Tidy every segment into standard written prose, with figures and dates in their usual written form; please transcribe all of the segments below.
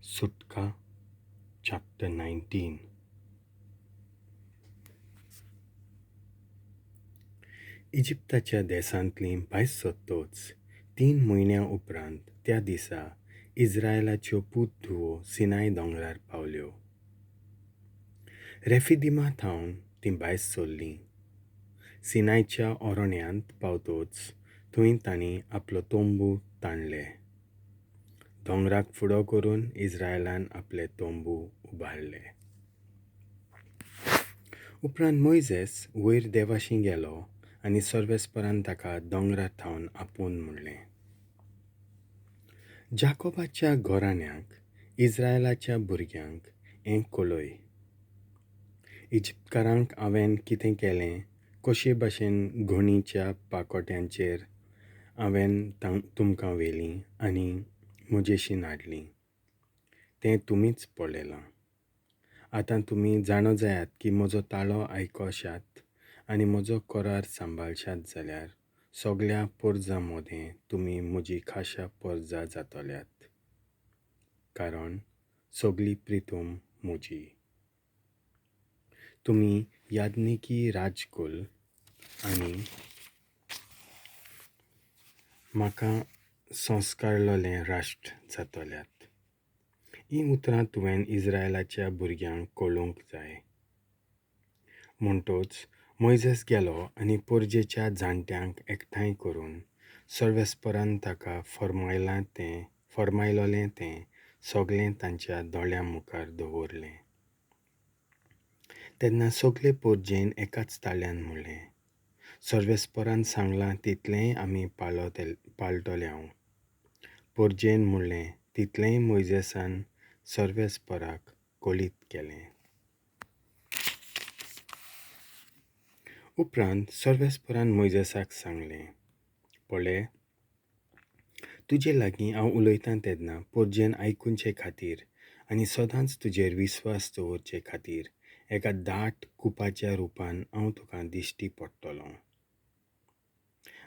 Suttka, chapter 19. इजिप्तच्या देशांतलीं 22 sortôch 3 म्हयन्या उपरांत त्या दिसा इस्रायलाच्यो put-dhuvô सिनाय दोंगरार पावल्यो. रेफिदिमा thaun तीं भायर सरलीं. सिनायच्या oronneant पावतोच थंय तांणी आपलो tombu ताणले. दोंगराक फुडो करून इस्रायलान आपले tombu उबारले. उपरांत मोइजेस वयर देवाशी गेलो आनी सर्वेस्परान ताका दोंगरार थावन आपोवन म्हणलें, जाकोबाच्या घोराण्यांक, इस्रायलाच्या भुरग्यांक हें कळय. इजिप्तकारांक हांवें कितें केलें, कशे भाशेन घोणीच्या पाकोट्यांचेर हांवें तुमकां व्हेलीं आनी म्हजेशीं हाडलीं, तें तुमीच पळयलां. आतां तुमी जाणो जायात की म्हजो ताळो आयकोशात आनी म्हजो कोरार सांबाळशात जाल्यार सगळ्या पोरजां मदें तुमी म्हजी खाशा पोरजां जातल्यात, कारण सगळी प्रितूम म्हजी. तुमी यादनिकी राजकुल आनी म्हाका संस्कारलोलें राष्ट्र जातल्यात. ही उतरां तुवें इस्रायलाच्या भुरग्यांक कळोवंक जाय. म्हणटोच मोइजेस गेलो आनी पोरजेच्या जाणट्यांक एकठांय करून सर्वेस्परान ताका फर्मायलोलें तें सगळें तांच्या दोळ्यां मुखार दवरलें. तेन्ना सगळे पोरजेन एकाच ताळ्यान म्हणलें, सर्वेस्परान सांगलां तितलेंय आमी पाळटोल्यांव. पोरजेन म्हणलें तितलेंय मोइजेसान सर्वेस्पराक कळीत केलें. उपरांत सर्वेस्परान मोइजेसाक सांगलें, पळय, तुजे लागीं हांव उलयतां तेन्ना पोरजेन आयकुचे खातीर आनी सदांच तुजेर विस्वास दवरचे खातीर एका दाट कुपाच्या रुपान हांव तुका दिश्टी पडटलों.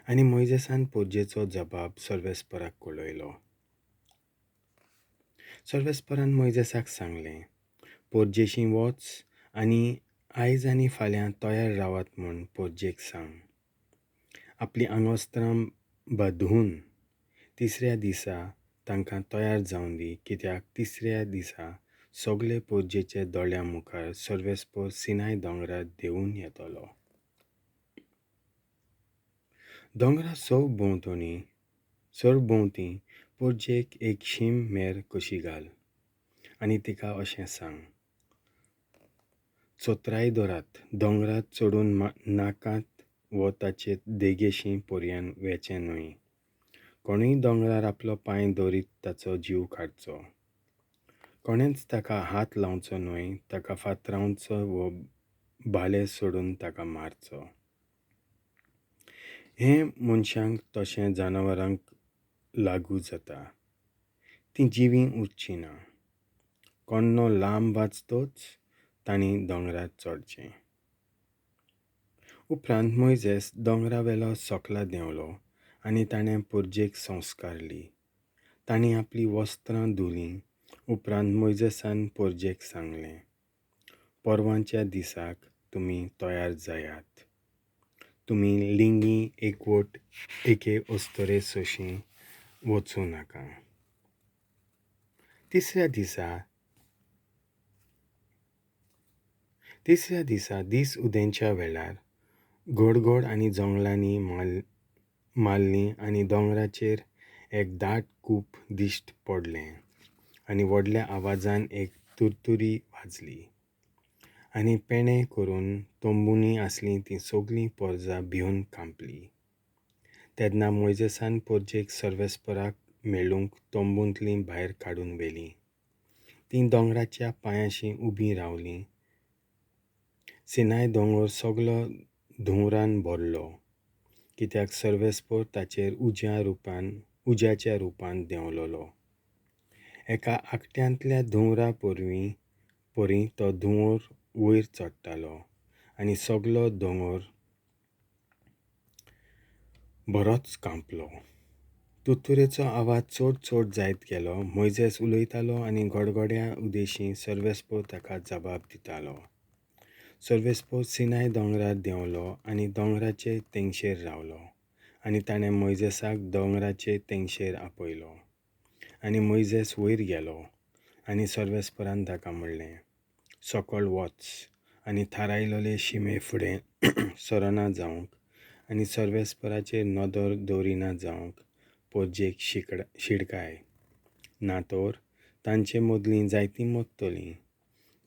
आनी मोइजेसान पोरजेचो जबाब सर्वेस्पराक कळयलो. सर्वेस्परान मोइजेसाक सांगलें, पोरजेशीं वच आनी आयज आनी फाल्यां तयार रावात म्हूण पोरजेक सांग. आपलीं आंगोस्त्रां बांदून तिसऱ्या दिसा तांकां तयार जावन दी, कित्याक तिसऱ्या दिसा सगळे पोरजेचे दोळ्यां मुखार सर्वेस्पर सिनाय दोंगरार देंवून येतलो. दोंगरा सरभोंवतीं पोरजेक एक शीम मेर कशी घाल आनी तिका अशें सांग, चोत्राय दोरात, दोंगरात चडून नाकात वो ताचे देगेशीं पर्यान वेचें न्हय. कोणूय दोंगरार आपलो पांय दवरीत ताचो जीव काडचो. कोणेंच ताका हात लावचो न्हय, ताका फातरावचो वो भाले सोडून ताका मारचो. हें मनशांक तशें जनावरांक लागू जाता. तीं जिवीं उरचीं ना. कोण्णो लांब वाचतोच तांणी दोंगरार चडचें. उपरांत मोइजेस दोंगरावेलो सकला देंवलो आनी ताणें पोरजेक संस्कारली. तांणी आपलीं वस्त्रां धुलीं. उपरांत मोइजेसान पोरजेक सांगलें, परवांच्या दिसाक तुमी तयार जायात. तुमी लिंगी एकवट एके अस्तरे सोशीं वचूं नाका. तिसऱ्या दिसा दीस उदेंच्या वेळार घोड आनी जंगलांनी माल्लीं आनी दोंगराचेर एक दाट कूप दिश्ट पडलें आनी व्हडल्या आवाजान एक तुरतुरी वाजली आनी पेणे करून तोंबुनी आसलीं तीं सगळीं पोरजां भिवन कांपलीं. तेन्ना मोइजेसान पोरजेक सर्वेस्पराक मेळूंक तोंबूंतलीं भायर काडून व्हेलीं. तीं दोंगराच्या पांयाशीं उबीं रावलीं. सिनाय दोंगर सगळो धुंवरान भरलो, कित्याक सर्वेस्पर ताचेर उज्याच्या रुपान देंवलोलो. एका आकट्यांतल्या धुंवरा परीं तो धुंवर वयर चडटालो आनी सगळो दोंगर बरोच कांपलो. तुत्तुरेचो आवाज चोट जायत गेलो. मोइजेस उलयतालो आनी गडगड्या उदेशी सर्वेस्पो ताका जबाब दितालो. सर्वेस्पो सिनाय दोंगरार देंवलो आनी दोंगराचे तेंगशेर रावलो. आनी ताणें मोइजेसाक दोंगराचे तेंगशेर आपयलो. आनी मोइजेस वयर गेलो आनी सर्वेस्परान ताका म्हणलें, सकयल वच आनी थारायलोले शिमे फुडें सरना जावंक आनी सर्वेस्पराचेर नदर दवरिना जावंक पोरजेक शिडकाय. ना तर तांचे मदलीं जायतीं मरतलीं.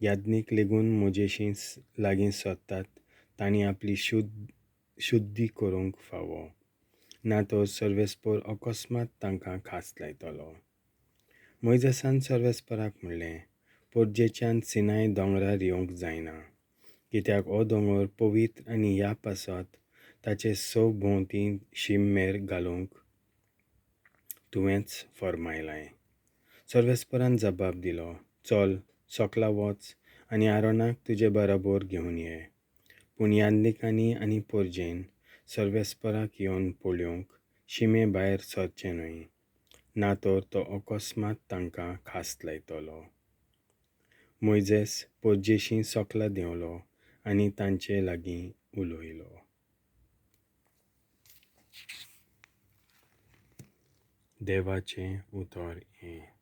याज्ञीक लेगून मोजेशी लागीं सरतात तांणी आपली शुद्धी करूंक फावो. ना तर सर्वेस्पर अकस्मात तांकां खास लायतलो. मोइजेसान सर्वेस्पराक म्हणलें, पोरजेच्यान सिनाय दोंगरार येवंक जायना, कित्याक हो दोंगर पवित्र आनी ह्या पासत ताचे भोंवतीं शिममेर घालूंक तुवेंच फर्मायलाय. सर्वेस्परान जबाब दिलो, चल सकला वच आनी आरोनाक तुजे बराबर घेवन ये. पूण याज्ञिकांनी आनी पोरजेन सर्वेस्पराक येवन पळोवंक शिमे भायर सरचें न्हय, ना तर तो अकस्मात तांकां खास्त लायतलो. मोइजेस पोरजेशी सकला देंवलो आनी तांचे लागीं उलयलो. देवाचें उतर हें.